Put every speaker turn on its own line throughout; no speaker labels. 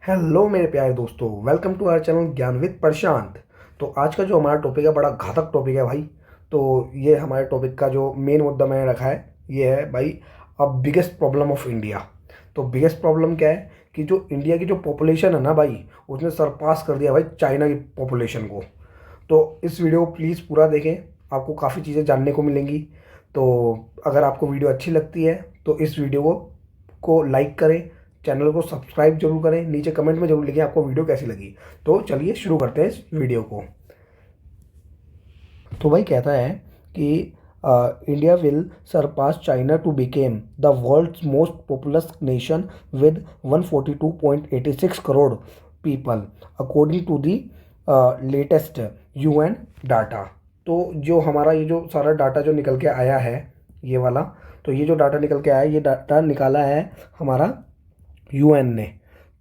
Hello मेरे प्यारे दोस्तों, वेलकम टू आवर चैनल ज्ञान विद प्रशांत। तो आज का जो हमारा टॉपिक है बड़ा घातक टॉपिक है भाई। तो ये हमारे टॉपिक का जो मेन मुद्दा मैंने रखा है ये है भाई, अब बिगेस्ट प्रॉब्लम ऑफ इंडिया। तो बिगेस्ट प्रॉब्लम क्या है कि जो इंडिया की जो पॉपुलेशन है ना भाई, उसने सरपास कर दिया भाई चाइना की पॉपुलेशन को। तो इस वीडियो को प्लीज़ पूरा देखें, आपको काफ़ी चीज़ें जानने को मिलेंगी। तो अगर आपको वीडियो अच्छी लगती है तो इस वीडियो को लाइक करें, चैनल को सब्सक्राइब जरूर करें, नीचे कमेंट में जरूर लिखें आपको वीडियो कैसी लगी। तो चलिए शुरू करते हैं इस वीडियो को। तो भाई कहता है कि India will surpass China to become the world's most populous nation with 142.86 crore people according to the latest UN data. तो जो हमारा ये जो सारा डाटा जो निकल के आया है ये वाला, तो ये जो डाटा निकल के आया है ये डाटा निकाला है हमारा यूएन ने।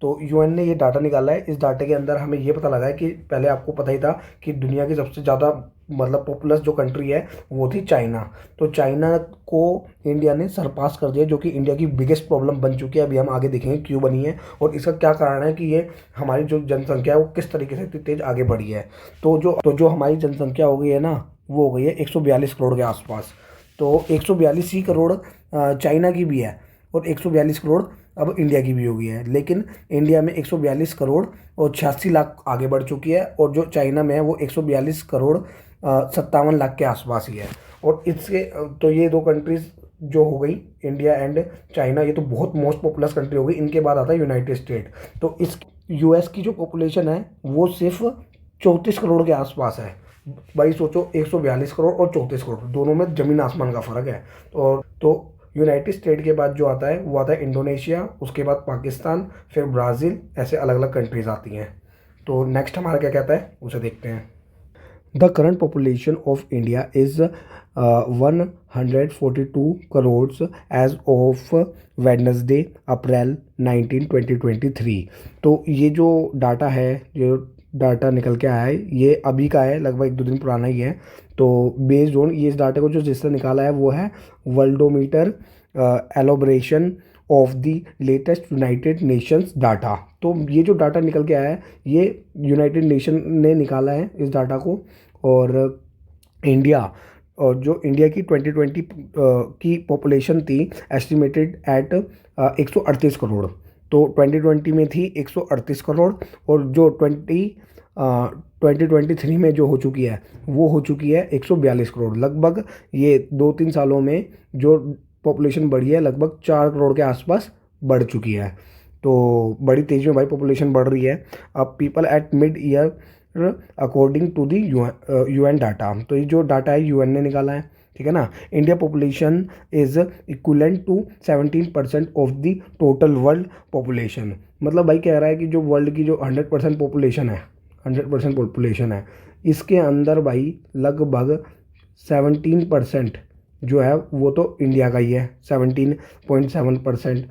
तो यूएन ने ये डाटा निकाला है। इस डाटे के अंदर हमें ये पता लगा है कि पहले आपको पता ही था कि दुनिया की सबसे ज़्यादा मतलब पॉपुलस जो कंट्री है वो थी चाइना। तो चाइना को इंडिया ने सरपास कर दिया, जो कि इंडिया की बिगेस्ट प्रॉब्लम बन चुकी है। अभी हम आगे देखेंगे क्यों बनी है और इसका क्या कारण है कि ये हमारी जो जनसंख्या है वो किस तरीके से इतनी तेज़ आगे बढ़ी है। तो जो हमारी जनसंख्या हो गई है ना, वो हो गई है 142 करोड़ के आसपास। तो 142 ही करोड़ चाइना की भी है और 142 करोड़ अब इंडिया की भी हो गई है। लेकिन इंडिया में 142 करोड़ और 86 लाख आगे बढ़ चुकी है, और जो चाइना में है वो 142 करोड़ 57 लाख के आसपास ही है। और इसके तो ये दो कंट्रीज जो हो गई इंडिया एंड चाइना, ये तो बहुत मोस्ट पॉपुलस कंट्री हो गई। इनके बाद आता है यूनाइटेड स्टेट। तो इस यूएस की जो पॉपुलेशन है वो सिर्फ 34 करोड़ के आसपास है। भाई सोचो, 142 करोड़ और 34 करोड़, दोनों में ज़मीन आसमान का फ़र्क है। तो यूनाइटेड स्टेट के बाद जो आता है वो आता है इंडोनेशिया, उसके बाद पाकिस्तान, फिर ब्राज़ील, ऐसे अलग अलग कंट्रीज आती हैं। तो नेक्स्ट हमारा क्या कहता है उसे देखते हैं। The current population of India is 142 crore as of Wednesday April 19 2023। तो ये जो डाटा है, जो डाटा निकल के आया है ये अभी का है, लगभग 1-2 दिन पुराना ही है। तो बेस्ड ऑन ये इस डाटे को जो जिसने निकाला है वो है Worldometer elaboration of the latest United Nations data. तो ये जो डाटा निकल के आया है ये यूनाइटेड नेशन ने निकाला है इस डाटा को। और इंडिया, और जो इंडिया की 2020 की पॉपुलेशन थी एस्टिमेटेड एट 138 करोड़। तो 2020 में थी 138 करोड़, और जो 2023 में जो हो चुकी है वो हो चुकी है 142 करोड़। लगभग ये 2-3 सालों में जो पॉपुलेशन बढ़ी है लगभग 4 करोड़ के आसपास बढ़ चुकी है। तो बड़ी तेज़ी में भाई पॉपुलेशन बढ़ रही है। अब people at mid year according to the UN data. तो ये जो डाटा है यूएन ने निकाला है, ठीक है ना। India population is equivalent to 17% of the total world population. मतलब भाई कह रहा है कि जो वर्ल्ड की जो 100% पॉपुलेशन है, 100% पॉपुलेशन है, इसके अंदर भाई लगभग 17% जो है वो तो इंडिया का ही है, 17.7%।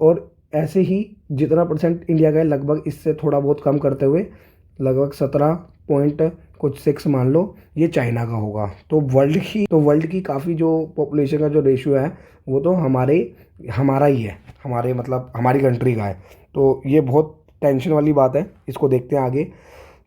और ऐसे ही जितना परसेंट इंडिया का है लगभग इससे थोड़ा बहुत कम करते हुए लगभग 17 पॉइंट कुछ 6 मान लो ये चाइना का होगा। तो वर्ल्ड की काफ़ी जो पॉपुलेशन का जो रेशियो है वो तो हमारा ही है, हमारे मतलब हमारी कंट्री का है। तो ये बहुत टेंशन वाली बात है। इसको देखते हैं आगे।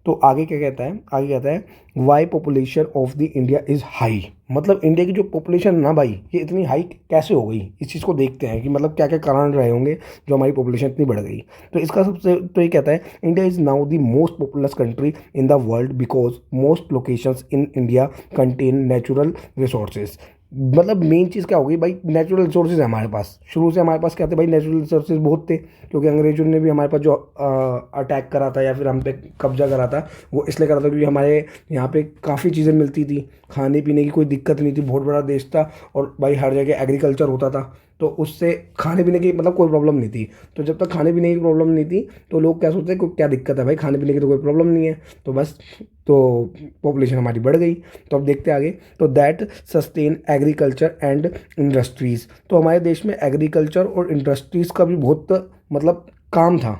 तो आगे क्या कहता है, आगे कहता है why population of the India is high. मतलब इंडिया की जो पॉपुलेशन है ना भाई ये इतनी हाई कैसे हो गई, इस चीज़ को देखते हैं कि मतलब क्या क्या कारण रहे होंगे जो हमारी पॉपुलेशन इतनी बढ़ गई। तो इसका सबसे तो ये कहता है India is now the most populous country in the world because most locations in India contain natural resources. मतलब मेन चीज़ क्या होगी भाई, नेचुरल रिसोर्सेज है हमारे पास। शुरू से हमारे पास क्या थे भाई, नेचुरल रिसोर्सेज बहुत थे, क्योंकि अंग्रेजों ने भी हमारे पास जो अटैक करा था या फिर हम पे कब्जा करा था वो इसलिए करा था क्योंकि हमारे यहाँ पे काफ़ी चीज़ें मिलती थी, खाने पीने की कोई दिक्कत नहीं थी, बहुत बड़ा देश था और भाई हर जगह एग्रीकल्चर होता था। तो उससे खाने पीने की मतलब कोई प्रॉब्लम नहीं थी। तो जब तक खाने पीने की प्रॉब्लम नहीं थी तो लोग क्या सोचते हैं क्या दिक्कत है भाई, खाने पीने की तो कोई प्रॉब्लम नहीं है, तो बस तो पॉपुलेशन हमारी बढ़ गई। तो अब देखते आगे। तो that sustain agriculture and industries. तो हमारे देश में एग्रीकल्चर और इंडस्ट्रीज़ का भी बहुत मतलब काम था,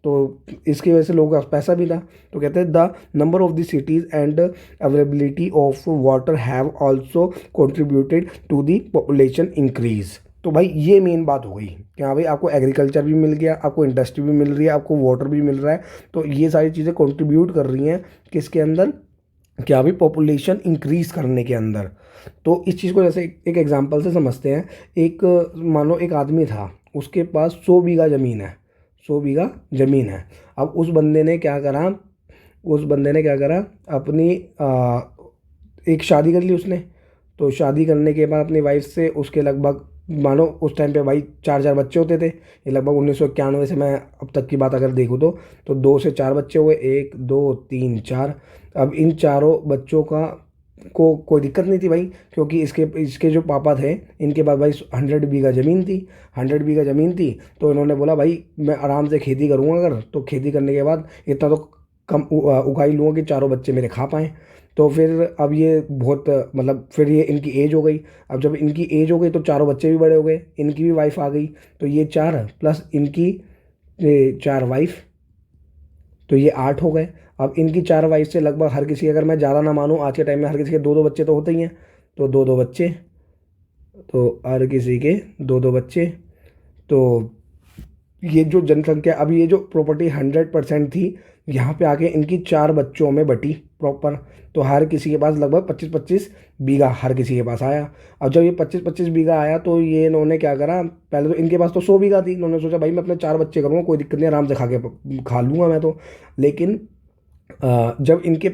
तो इसकी वजह से लोगों का पैसा भी था। तो कहते हैं the number of the cities and availability of water have also contributed to the population increase. तो भाई ये मेन बात हो गई कि हाँ भाई आपको एग्रीकल्चर भी मिल गया, आपको इंडस्ट्री भी मिल रही है, आपको वाटर भी मिल रहा है। तो ये सारी चीज़ें कंट्रीब्यूट कर रही हैं किसके अंदर, क्या भाई पॉपुलेशन इंक्रीज करने के अंदर। तो इस चीज़ को जैसे एक एग्जांपल से समझते हैं। एक मानो एक आदमी था, उसके पास 100 बीघा ज़मीन है, 100 बीघा ज़मीन है। अब उस बंदे ने क्या करा, अपनी एक शादी कर ली उसने। तो शादी करने के बाद अपनी वाइफ से उसके लगभग, मानो उस टाइम पे भाई 4 4 बच्चे होते थे। ये लगभग 1991 से मैं अब तक की बात अगर देखूँ तो 2 से 4 बच्चे हुए, 1 2 3 4। अब इन चारों बच्चों का को कोई दिक्कत नहीं थी भाई, क्योंकि इसके इसके जो पापा थे, इनके पास भाई 100 बीघा ज़मीन थी। 100 बीघा ज़मीन थी, तो इन्होंने बोला भाई मैं आराम से खेती करूँगा, अगर तो खेती करने के बाद इतना तो कम उगाई लूँगा कि चारों बच्चे मेरे खा पाएँ। तो फिर अब ये बहुत मतलब फिर ये इनकी एज हो गई। अब जब इनकी एज हो गई तो चारों बच्चे भी बड़े हो गए, इनकी भी वाइफ आ गई। तो ये 4 प्लस इनकी 4 वाइफ, तो ये 8 हो गए। अब इनकी 4 वाइफ से लगभग हर किसी, अगर मैं ज़्यादा ना मानूँ, आज के टाइम में हर किसी के 2 2 बच्चे तो होते ही हैं। तो 2 2 बच्चे, तो हर किसी के 2 2 बच्चे। तो ये जो जनसंख्या, अभी ये जो प्रॉपर्टी 100% थी, यहाँ पे आके इनकी 4 बच्चों में बटी प्रॉपर। तो हर किसी के पास लगभग 25 25 बीघा हर किसी के पास आया। अब जब ये 25 25 बीघा आया, तो ये इन्होंने क्या करा, पहले तो इनके पास तो 100 बीघा थी। इन्होंने सोचा भाई मैं अपने 4 बच्चे करूँगा, कोई दिक्कत नहीं, आराम से खा लूँगा मैं तो। लेकिन जब इनके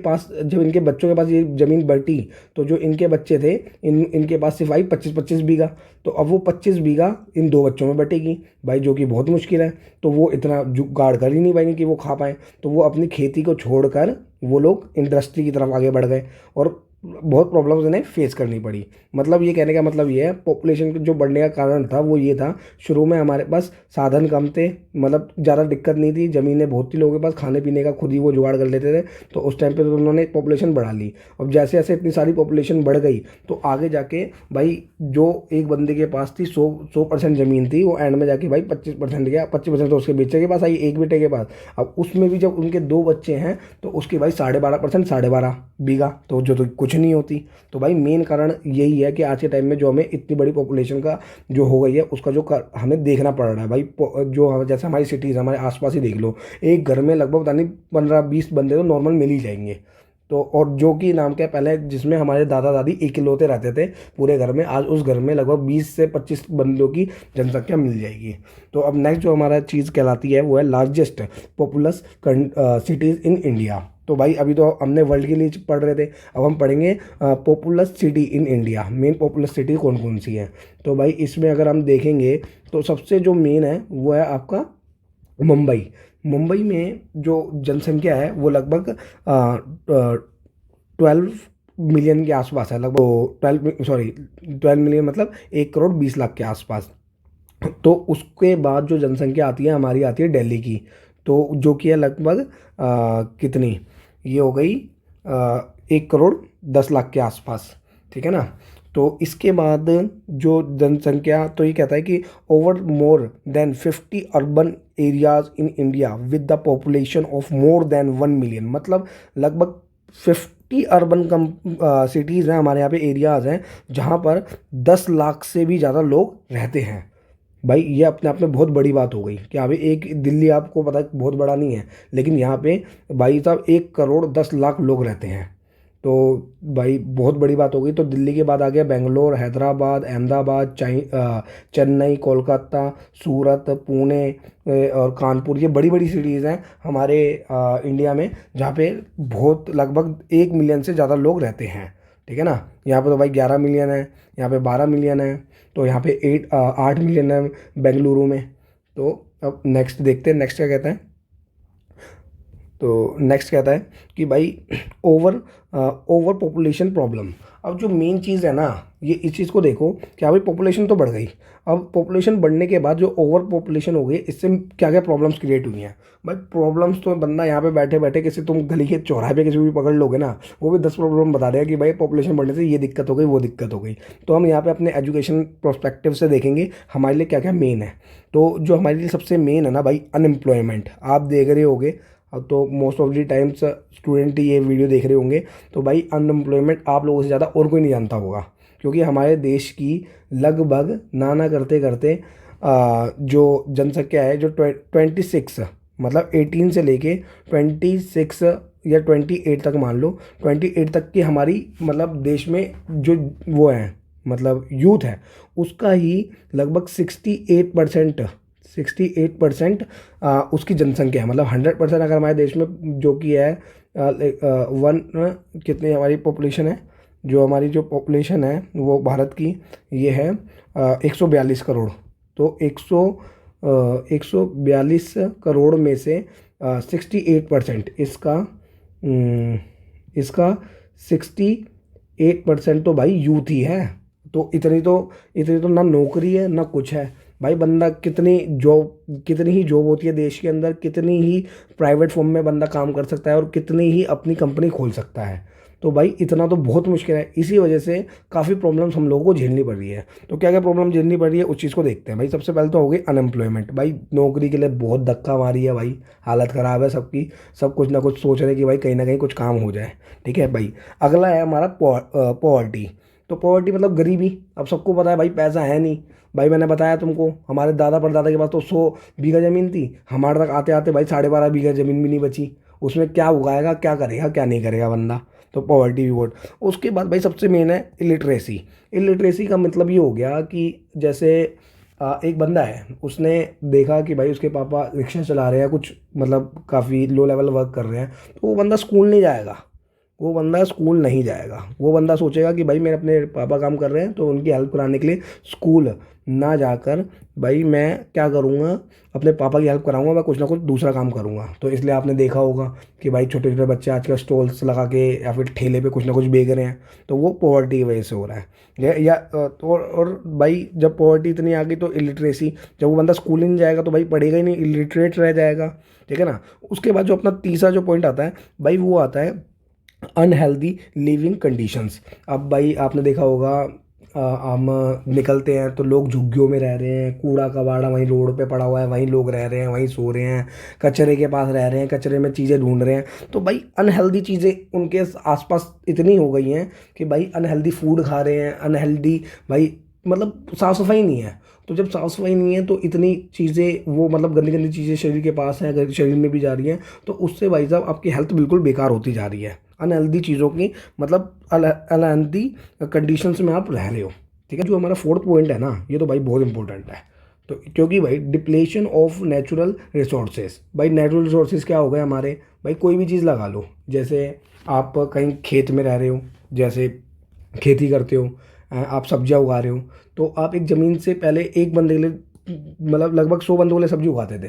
बच्चों के पास ये ज़मीन बटी, तो जो इनके बच्चे थे, इनके पास सिर्फ आई 25 25 बीघा। तो अब वो 25 बीघा इन 2 बच्चों में बटेगी भाई, जो कि बहुत मुश्किल है। तो वो इतना जुगाड़ कर ही नहीं पाएंगे कि वो खा पाएँ। तो वो अपनी खेती को छोड़कर वो लोग इंडस्ट्री की तरफ आगे बढ़ गए, और बहुत प्रॉब्लम्स इन्हें फेस करनी पड़ी। मतलब ये कहने का मतलब ये है, पॉपुलेशन जो बढ़ने का कारण था वो ये था, शुरू में हमारे पास साधन कम थे, मतलब ज़्यादा दिक्कत नहीं थी, ज़मीनें बहुत थी लोगों के पास, खाने पीने का खुद ही वो जुगाड़ कर लेते थे। तो उस टाइम पे तो उन्होंने पॉपुलेशन बढ़ा ली। अब जैसे जैसे इतनी सारी पॉपुलेशन बढ़ गई, तो आगे जाके भाई जो एक बंदे के पास थी 100% ज़मीन थी, वो एंड में जाके भाई 25% गया। 25% तो उसके बेटे के पास आई, एक बेटे के पास। अब उसमें भी जब उनके 2 बच्चे हैं, तो उसके भाई 12.5%, 12.5 बीघा, तो जो तो कुछ नहीं होती। तो भाई मेन कारण यही है कि आज के टाइम में जो हमें इतनी बड़ी पॉपुलेशन का जो हो गई है, उसका जो हमें देखना पड़ रहा है भाई। जो जैसे हमारी सिटीज़, हमारे आसपास ही देख लो, एक घर में लगभग पता नहीं 15 20 बंदे तो नॉर्मल मिल ही जाएंगे। तो और जो कि नाम क्या है, पहले जिसमें हमारे दादा दादी इकलौते रहते थे पूरे घर में, आज उस घर में लगभग 20 से 25 बंदों की जनसंख्या मिल जाएगी। तो अब नेक्स्ट जो हमारा चीज़ कहलाती है वो है largest populace cities in India. तो भाई अभी तो हमने वर्ल्ड के लिए पढ़ रहे थे, अब हम पढ़ेंगे populace city in India. Main populace city कौन कौन सी है। तो भाई इसमें अगर हम देखेंगे, तो सबसे जो मेन है वो है आपका मुंबई। मुंबई में जो जनसंख्या है वो लगभग 12 मिलियन के आसपास है, लगभग 12 मिलियन, मतलब 1 करोड़ 20 लाख के आसपास। तो उसके बाद जो जनसंख्या आती है हमारी, आती है दिल्ली की। तो जो कि है लगभग कितनी, ये हो गई 1 करोड़ 10 लाख के आसपास, ठीक है ना। तो इसके बाद जो जनसंख्या, तो ये कहता है कि over more than 50 urban areas in India with the population of more than 1 million, मतलब लगभग 50 अर्बन कम सिटीज़ हैं हमारे यहाँ पे, एरियाज़ हैं जहाँ पर 10 लाख से भी ज़्यादा लोग रहते हैं। भाई ये अपने आप में बहुत बड़ी बात हो गई कि अभी एक दिल्ली आपको पता है बहुत बड़ा नहीं है, लेकिन यहाँ पे भाई साहब 1 करोड़ 10 लाख लोग रहते हैं। तो भाई बहुत बड़ी बात हो गई। तो दिल्ली के बाद आ गया बेंगलोर, हैदराबाद, अहमदाबाद, चेन्नई, कोलकाता, सूरत, पुणे और कानपुर। ये बड़ी बड़ी सिटीज़ हैं हमारे इंडिया में, जहाँ पे बहुत लगभग 1 मिलियन से ज़्यादा लोग रहते हैं, ठीक है ना। यहाँ पे तो भाई 11 मिलियन है, यहाँ पे 12 मिलियन है, तो यहाँ पे 8 मिलियन है बेंगलुरु में। तो अब नेक्स्ट देखते हैं, नेक्स्ट क्या कहता है। तो नेक्स्ट कहता है कि भाई ओवर ओवर पॉपुलेशन प्रॉब्लम। अब जो मेन चीज़ है ना, ये इस चीज़ को देखो कि हाँ भाई पॉपुलेशन तो बढ़ गई। अब पॉपुलेशन बढ़ने के बाद जो ओवर पॉपुलेशन हो गई, इससे क्या क्या प्रॉब्लम्स क्रिएट हुई हैं। भाई प्रॉब्लम्स तो बंदा यहाँ पे बैठे बैठे किसी, तुम गली के चौराहे पे किसी भी पकड़ लोगे ना, वो भी 10 प्रॉब्लम बता देगा कि भाई पॉपुलेशन बढ़ने से ये दिक्कत हो गई, वो दिक्कत हो गई। तो हम यहाँ पे अपने एजुकेशन प्रोस्पेक्टिव से देखेंगे हमारे लिए क्या क्या मेन है। तो जो हमारे लिए सबसे मेन है ना भाई, अनएम्प्लॉयमेंट। आप देख रहे होगे, अब तो most of the times student ही ये वीडियो देख रहे होंगे। तो भाई अनएम्प्लॉयमेंट आप लोगों से ज़्यादा और कोई नहीं जानता होगा, क्योंकि हमारे देश की लगभग ना करते करते जो जनसंख्या है जो 26, मतलब 18 से लेके 26 या 28 तक मान लो, 28 तक की हमारी मतलब देश में जो वो है मतलब यूथ है, उसका ही लगभग 68%, 68% उसकी जनसंख्या है। मतलब 100% अगर हमारे देश में जो कि है वन कितनी हमारी पॉपुलेशन है, जो हमारी जो पॉपुलेशन है वो भारत की ये है 142 करोड़। तो 142 करोड़ में से 68% इसका 68% तो भाई यूथ ही है। तो इतनी तो ना नौकरी है ना कुछ है भाई। बंदा कितनी ही जॉब होती है देश के अंदर, कितनी ही प्राइवेट फॉर्म में बंदा काम कर सकता है और कितनी ही अपनी कंपनी खोल सकता है। तो भाई इतना तो बहुत मुश्किल है। इसी वजह से काफ़ी प्रॉब्लम्स हम लोगों को झेलनी पड़ रही है। तो क्या क्या प्रॉब्लम झेलनी पड़ रही है उस चीज़ को देखते हैं भाई। सबसे पहले तो हो गई अनएम्प्लॉयमेंट। भाई नौकरी के लिए बहुत धक्का मारी है भाई, हालत ख़राब है सबकी। सब कुछ ना कुछ सोच रहे हैं कि भाई कहीं ना कहीं कुछ काम हो जाए। ठीक है भाई। अगला है हमारा पॉवर्टी। तो पॉवर्टी मतलब गरीबी। अब सबको पता है भाई पैसा है नहीं। भाई मैंने बताया तुमको, हमारे दादा परदादा के पास तो 100 बीघा ज़मीन थी, हमारे तक आते आते भाई 12.5 बीघा ज़मीन भी नहीं बची। उसमें क्या उगाएगा, क्या करेगा, क्या नहीं करेगा बंदा। तो पॉवर्टी भी वोट। उसके बाद भाई सबसे मेन है इलिटरेसी। इलिटरेसी का मतलब ये हो गया कि जैसे एक बंदा है, उसने देखा कि भाई उसके पापा रिक्शा चला रहे हैं, कुछ मतलब काफ़ी लो लेवल वर्क कर रहे हैं, तो वो बंदा स्कूल नहीं जाएगा। वो बंदा सोचेगा कि भाई मेरे अपने पापा काम कर रहे हैं तो उनकी हेल्प कराने के लिए स्कूल ना जाकर भाई मैं क्या करूँगा, अपने पापा की हेल्प कराऊंगा, मैं कुछ ना कुछ दूसरा काम करूँगा। तो इसलिए आपने देखा होगा कि भाई छोटे छोटे बच्चे आजकल स्टॉल्स लगा के या फिर ठेले पे कुछ ना कुछ बेच रहे हैं। तो वो पॉवर्टी की वजह से हो रहा है। तो और भाई जब पॉवर्टी इतनी आ गई तो इलिटरेसी, जब वो बंदा स्कूल ही नहीं जाएगा तो भाई पढ़ेगा ही नहीं, इलिटरेट रह जाएगा। ठीक है ना। उसके बाद जो अपना तीसरा जो पॉइंट आता है भाई, वो आता है अनहेल्दी लिविंग कंडीशंस। अब भाई आपने देखा होगा हम निकलते हैं तो लोग झुग्गियों में रह रहे हैं, कूड़ा कबाड़ा वहीं रोड पे पड़ा हुआ है, वहीं लोग रह रहे हैं, वहीं सो रहे हैं, कचरे के पास रह रहे हैं, कचरे में चीज़ें ढूंढ रहे हैं। तो भाई अनहेल्दी चीज़ें उनके आसपास इतनी हो गई हैं कि भाई अनहेल्दी फूड खा रहे हैं, अनहेल्दी भाई मतलब साफ़ सफाई नहीं है। तो जब साफ़ सफाई नहीं है तो इतनी चीज़ें वो मतलब गंदी गंदी चीज़ें शरीर के पास हैं, अगर शरीर में भी जा रही हैं, तो उससे भाई साहब आपकी हेल्थ बिल्कुल बेकार होती जा रही है। अनहेल्दी चीज़ों की मतलब अनहेल्दी कंडीशंस में आप रह रहे हो। ठीक है। जो हमारा फोर्थ पॉइंट है ना, ये तो भाई बहुत इंपॉर्टेंट है। तो क्योंकि भाई डिप्लेशन ऑफ नेचुरल रिसोर्सेज। भाई नेचुरल रिसोर्सेज क्या हो गए हमारे, भाई कोई भी चीज़ लगा लो। जैसे आप कहीं खेत में रह रहे हो, जैसे खेती करते हो, आप सब्जियां उगा रहे हो, तो आप एक ज़मीन से पहले एक बंदे के लिए मतलब लगभग 100 बंदों के लिए सब्जी उगाते थे।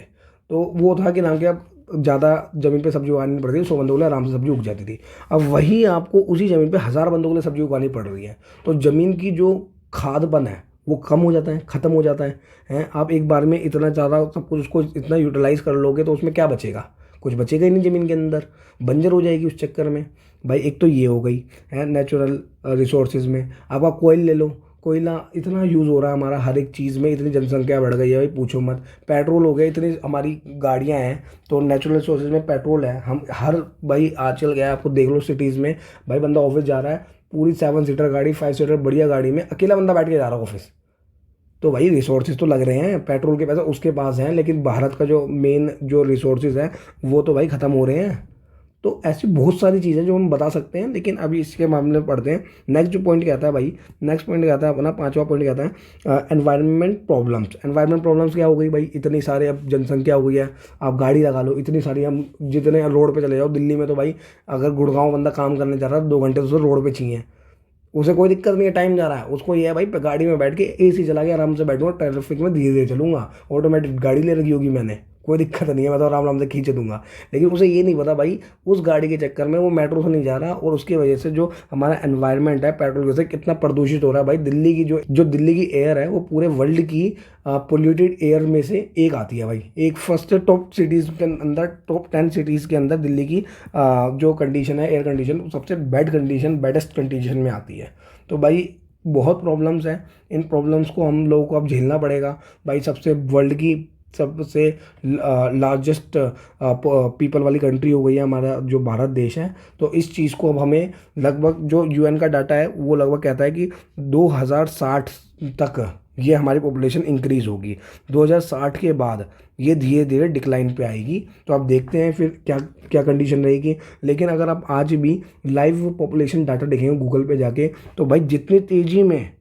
तो वो था कि नाम क्या, ज़्यादा ज़मीन पे सब्जी उगानी नहीं पड़ती थी, 100 बंदों के लिए आराम से सब्जी उग जाती थी। अब वही आपको उसी ज़मीन पे 1000 बंदों के लिए सब्जी उगानी पड़ रही है। तो ज़मीन की जो खादपन है वो कम हो जाता है, ख़त्म हो जाता है। हैं आप एक बार में इतना ज़्यादा सब कुछ उसको इतना यूटिलाइज कर लोगे तो उसमें क्या बचेगा, कुछ बचेगा ही नहीं ज़मीन के अंदर, बंजर हो जाएगी उस चक्कर में। भाई एक तो ये हो गई है नेचुरल रिसोर्सेज में। आपका कोयल ले लो, कोयला इतना यूज़ हो रहा है हमारा हर एक चीज़ में, इतनी जनसंख्या बढ़ गई है भाई पूछो मत। पेट्रोल हो गया, इतनी हमारी गाड़ियां हैं, तो नेचुरल रिसोर्सेज में पेट्रोल है। हम हर भाई आजकल गया आपको देख लो सिटीज़ में, भाई बंदा ऑफिस जा रहा है, पूरी 7 सीटर गाड़ी 5 सीटर बढ़िया गाड़ी में अकेला बंदा बैठ के जा रहा है ऑफिस। तो भाई रिसोर्सेज तो लग रहे हैं, पेट्रोल के पैसे उसके पास हैं, लेकिन भारत का जो मेन जो रिसोर्सेज है वो तो भाई ख़त्म हो रहे हैं। तो ऐसी बहुत सारी चीज़ें जो हम बता सकते हैं, लेकिन अभी इसके मामले में पढ़ते हैं। नेक्स्ट जो पॉइंट कहता है भाई, नेक्स्ट पॉइंट कहता है अपना पांचवा पॉइंट कहता है एनवायरनमेंट प्रॉब्लम्स। एनवायरनमेंट प्रॉब्लम्स क्या हो गई भाई, इतनी सारे अब जनसंख्या हो गई है, आप गाड़ी लगा लो इतनी सारी, हम जितने रोड पे चले जाओ दिल्ली में तो भाई अगर गुड़गांव बंदा काम करने जा रहा है 2 घंटे तो उसे रोड पे चाहिए। उसे कोई दिक्कत नहीं है, टाइम जा रहा है, उसको ये है भाई गाड़ी में बैठ के एसी चला के आराम से बैठूंगा, ट्रैफिक में धीरे धीरे चलूंगा, ऑटोमेटिक गाड़ी ले रखी होगी मैंने, कोई दिक्कत नहीं है, मैं तो आराम आराम से खींच दूंगा। लेकिन उसे ये नहीं पता भाई उस गाड़ी के चक्कर में वो मेट्रो से नहीं जा रहा, और उसकी वजह से जो हमारा एनवायरनमेंट है पेट्रोल की वजह से कितना प्रदूषित हो रहा है। भाई दिल्ली की जो दिल्ली की एयर है वो पूरे वर्ल्ड की पोल्यूटेड एयर में से एक आती है भाई। एक फर्स्ट टॉप सिटीज़ के अंदर, टॉप 10 सिटीज़ के अंदर दिल्ली की जो कंडीशन है एयर कंडीशन सबसे बेडेस्ट कंडीशन में आती है। तो भाई बहुत प्रॉब्लम्स हैं, इन प्रॉब्लम्स को हम लोगों को अब झेलना पड़ेगा। भाई सबसे वर्ल्ड की सबसे लार्जेस्ट पीपल वाली कंट्री हो गई है हमारा जो भारत देश है। तो इस चीज़ को अब हमें लगभग, जो यूएन का डाटा है वो लगभग कहता है कि 2060 तक ये हमारी पॉपुलेशन इंक्रीज होगी। 2060 के बाद ये धीरे धीरे डिक्लाइन पे आएगी। तो आप देखते हैं फिर क्या क्या कंडीशन रहेगी। लेकिन अगर आप आज भी लाइव पॉपुलेशन डाटा देखेंगे गूगल पे जाके, तो भाई जितनी तेज़ी में,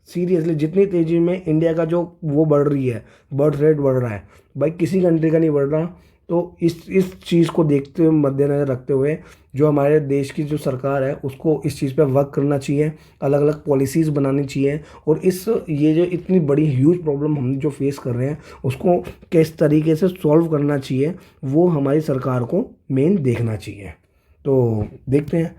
सीरियसली जितनी तेज़ी में इंडिया का जो वो बढ़ रही है, बर्थ रेट बढ़ रहा है, भाई किसी कंट्री का नहीं बढ़ रहा। तो इस चीज़ को देखते हुए, मद्देनज़र रखते हुए, जो हमारे देश की जो सरकार है उसको इस चीज़ पे वर्क करना चाहिए, अलग अलग पॉलिसीज़ बनानी चाहिए। और ये जो इतनी बड़ी ह्यूज प्रॉब्लम हम जो फेस कर रहे हैं उसको किस तरीके से सॉल्व करना चाहिए, वो हमारी सरकार को मेन देखना चाहिए। तो देखते हैं।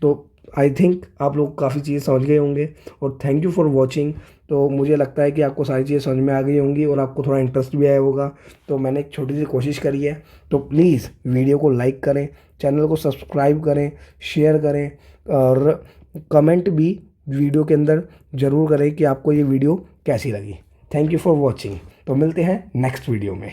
तो आई थिंक आप लोग काफ़ी चीज़ें समझ गए होंगे, और थैंक यू फॉर वॉचिंग। तो मुझे लगता है कि आपको सारी चीज़ें समझ में आ गई होंगी और आपको थोड़ा इंटरेस्ट भी आया होगा। तो मैंने एक छोटी सी कोशिश करी है। तो प्लीज़ वीडियो को लाइक करें, चैनल को सब्सक्राइब करें, शेयर करें, और कमेंट भी वीडियो के अंदर ज़रूर करें कि आपको ये वीडियो कैसी लगी। Thank you for watching. तो मिलते हैं नेक्स्ट वीडियो में।